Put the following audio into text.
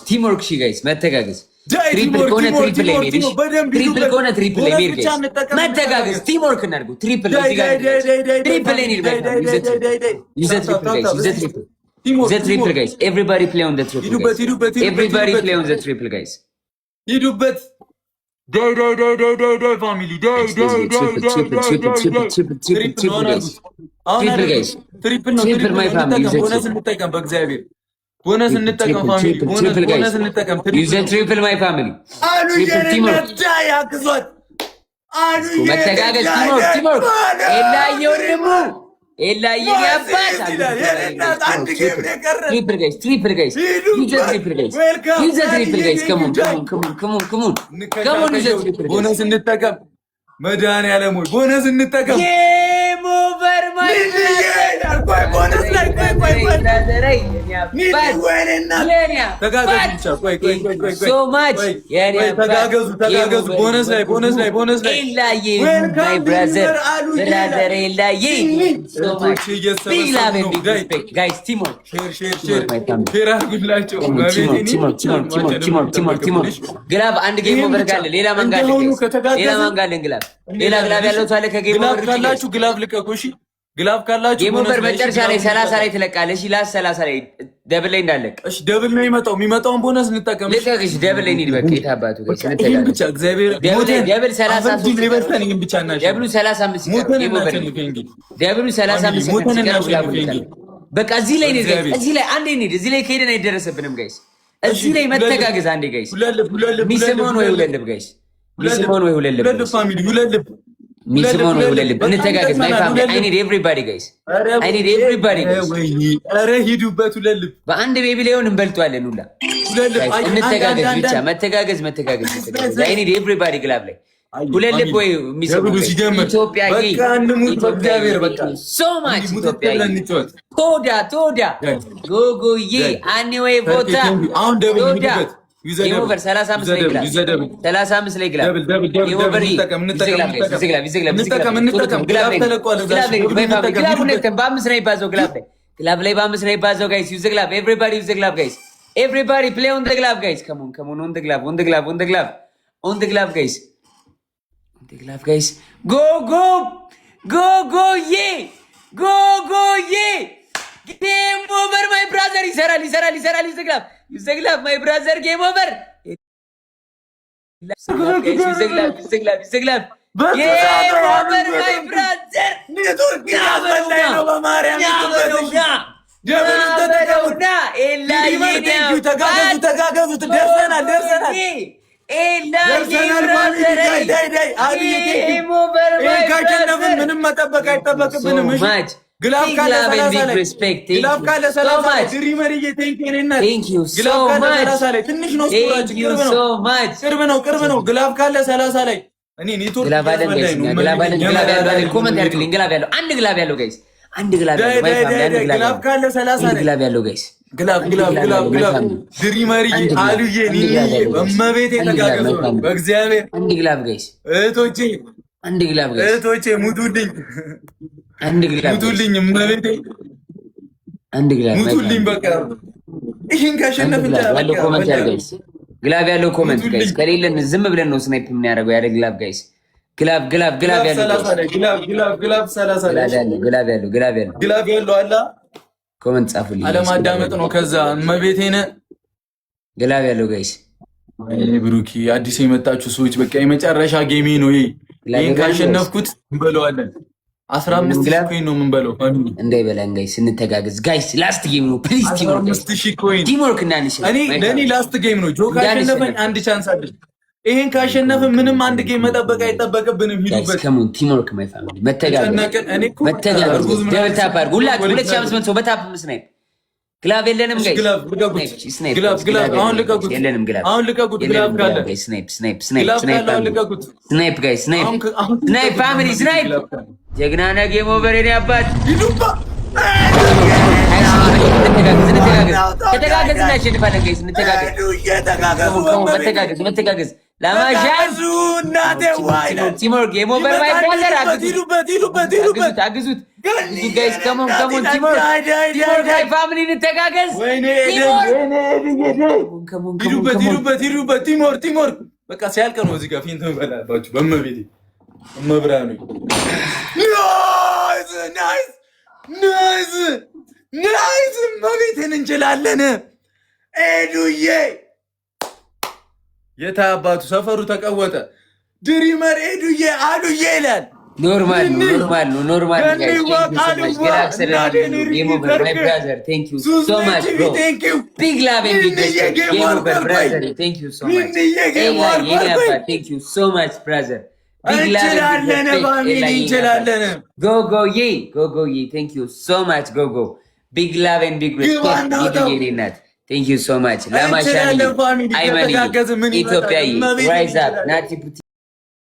ቲምወርክ ሺ ጋይስ መተጋገዝ ትሪፕል ከሆነ ትሪፕል ኤሚር ትሪፕል ከሆነ ትሪፕል ኤሚር ጋይስ መተጋገዝ ቲምወርክ እናድርጉ ትሪፕል እዚህ ጋር ትሪፕል ኤሚር ዩዘ ትሪፕል ጋይስ ዩዘ ትሪፕል ጋይስ ኤቭሪባዲ ፕሌይ ኦን ዘ ትሪፕል ኤቭሪባዲ ፕሌይ ኦን ዘ ትሪፕል ጋይስ ሂዱበት ዳይ ፋሚሊ ዳይ ትሪፕል ነው ማይ ፋሚሊ ቦነስ እንጠቀም በእግዚአብሔር ቦነስ እንጠቀም ፋሚሊ ቦነስ እንጠቀም ዩዘ ትሪፕል ማይ ፋሚሊ ትሪፕል ቲምወርክ ያክዟት መተጋገዝ ቲምወርክ ኤላየው ደግሞ ኤላየው ያባታ ትሪፕል ጋይስ ዩዘ ትሪፕል ጋይስ ከሞን ቦነስ እንጠቀም መድኃኒዓለም ሆይ ቦነስ እንጠቀም ጌም ኦቨር ማይ ቦነስ ላይ ተጋገዙ ቦነስ ላይ ማይ ብራዘር ኤላየ ጋይስ ቲምወርክ ሼር አድርጉላቸው ግላብ አንድ ጌም ኦቨር ጋር ሌላ ማን ጋር ግላብ ሌላ ግላብ ያለው ታለ ከጌም ኦቨር ካላችሁ ግላብ ልቀቁ እሺ ግላብ ካላችሁ ጌም ኦቨር መጨረሻ ላይ 30 ላይ ትለቃለሽ ላስ 30 ላይ ደብል ላይ እንዳለቅ እሺ ደብል ነው የሚመጣውን ቦነስ እንጠቀም ልቀቅሽ ደብል ላይ እንሂድ በቃ የታባቱ ጋር ይሄን ብቻ እግዚአብሔር ደብል 33 ሊበልተን ይሄን ብቻ እናሽ ደብሉ 35 ጌም ኦቨር ደብሉ 35 በቃ እዚህ ላይ ነው እዚህ ላይ አንዴ እንሂድ እዚህ ላይ ከሄደን አይደረሰብንም ጋይስ እዚህ ላይ መተጋገዝ አንዴ ጋይስ ሚስሞን ወይ ሁለልብ ጋይስ ሚስሞን ወይ ሁለልብ ፋሚሊ ሁለልብ ሚስሞን ወይ ሁለልብ እንተጋገዝ ማይ ፋሚሊ አይ ኒድ ኤቭሪባዲ ጋይስ ኧረ ሂዱበት ሁለልብ በአንድ ቤቢ ላይ ሆነን እንበልጧለን ሁላ እንተጋገዝ ብቻ መተጋገዝ አይ ኒድ ኤቭሪባዲ ግላብ ላይ ሁለልብ ወይ ሚስሞን ኢትዮጵያ በቃ ሶ ማች ኢትዮጵያ ቶዳ ጎጎዬ አንዌ ቦታ አሁን ደብል ሂዱበት ጌም ኦቨር 35 ላይ ግላብ 35 ላይ ግላብ ጌም ኦቨር በአምስት ላይ ባዘው ግላብ ላይ በአምስት ላይ ባዘው ጋይስ ዩዝ ግላብ ኤቭሪባዲ ዩዝ ግላብ ጋይስ ኤቭሪባዲ ፕሌይ ኦን ዘ ግላብ ጋይስ ከሞን ኦን ዘ ግላብ ጋይስ ጎ ጌም ኦቨር ማይ ብራዘር ይሰራል ዩዝ ግላብ ማይ ብራዘር ጌም ኦቨር ዩዝ ግላብ ጌም ኦቨር ማይ ብራዘር ኔትወርክ ያበላኝ ነው በማርያም ተጋገዙ ደርሰናል ምንም መጠበቅ አይጠበቅብንም ግላብ ካለ 30 ላይ ድሪመርዬ ላይ ትንሽ ነው ቅርብ ነው ግላብ ካለ 30 ላይ እኔ ኔትወርክ ኮሜንት ያርግልኝ ግላብ ያለው አንድ ግላብ ያለው ጋይስ አንድ ግላብ ካለ 30 ላይ ግላብ ያለው ጋይስ ግላብ ድሪመርዬ አሉዬ በመቤቴ ተጋገዙ በእግዚአብሔር አንድ ግላብ ጋይስ እህቶቼ ሙቱልኝ አንድ ግላብ ሙቱልኝ መቤቴ አንድ ግላብ ሙቱልኝ በቃ ይሄን ካሸነፍን ያለው ኮሜንት ያርጋይስ ግላብ ያለው ኮሜንት ጋይስ ከሌለን ዝም ብለን ነው ስናይፕ የሚያደርገው ያለ ግላብ ጋይስ ግላብ ያለው 30 ላይ ግላብ ያለው አላ ኮሜንት ጻፉልኝ አለማዳመጥ ነው ከዛ መቤቴነ ግላብ ያለው ጋይስ ብሩኪ አዲስ የመጣችሁ ሰዎች በቃ የመጨረሻ ጌሜ ነው ይሄን ካሸነፍኩት እንበለዋለን 15 ኮይን ነው የምንበለው እንዳይበላን ጋይስ እንተጋገዝ ጋይስ ላስት ጌም ነው ፕሊዝ ቲምወርክ እናንሽ ለኔ ላስት ጌም ነው ጆ ካሸነፈኝ አንድ ቻንስ አለ ይሄን ካሸነፈ ምንም አንድ ጌም መጠበቅ አይጠበቅብንም ሂዱበት ከሞን ቲምወርክ ማይ ፋሚሊ መተጋገዝ ደብል ታፕ አድርጉ ሁላችሁ 2500 ሰው በታፕ ስናይፕ ግላብ የለንም ጋይስ ግላብ አሁን ልቀቁት ግላብ ካለ ስናይፕ ጋይስ ስናይፕ ፋሚሊ ስናይፕ ጀግና ነህ ጌም ኦቨር የኔ አባት ተተጋገዝ እናሸንፋለን። ጋይስ እንተጋገዝ፣ መተጋገዝ ለማሻል ቲምወርክ ጌም ኦቨር ማይ ብራዘር። አግዙት ጋይስ፣ ከሞን ቲምወርክ ፋሚሊ እንተጋገዝ። ሂዱበት ቲምወርክ። በቃ ሲያልቅ ነው እዚህ ጋር ፊንት መበላባችሁ በመቤቴ መብራኑ። ናይስ መቤትን እንችላለን። ኤዱዬ የታባቱ ሰፈሩ ተቀወጠ። ድሪመር ኤዱዬ አሉዬ ይላል። ኖርማል ነው። ቢግ ላቭ ኤንድ ቢግ ሪስፔክት ጌም ኦቨር ብራዘር። ቴንክ ዩ ሶ ማች ብራዘር። እንችላለን። ጎጎዬ ቴንክ ዩ ሶ ማች ጎጎ። ቢግ ላቭ ኤንድ ቢግ ሪስፔክት ኢዱዬ ቴንክ ዩ ሶ ማች። ለማሻኒ አይመኒ ኢትዮጵያዊ ራይዝ አፕ ናቲ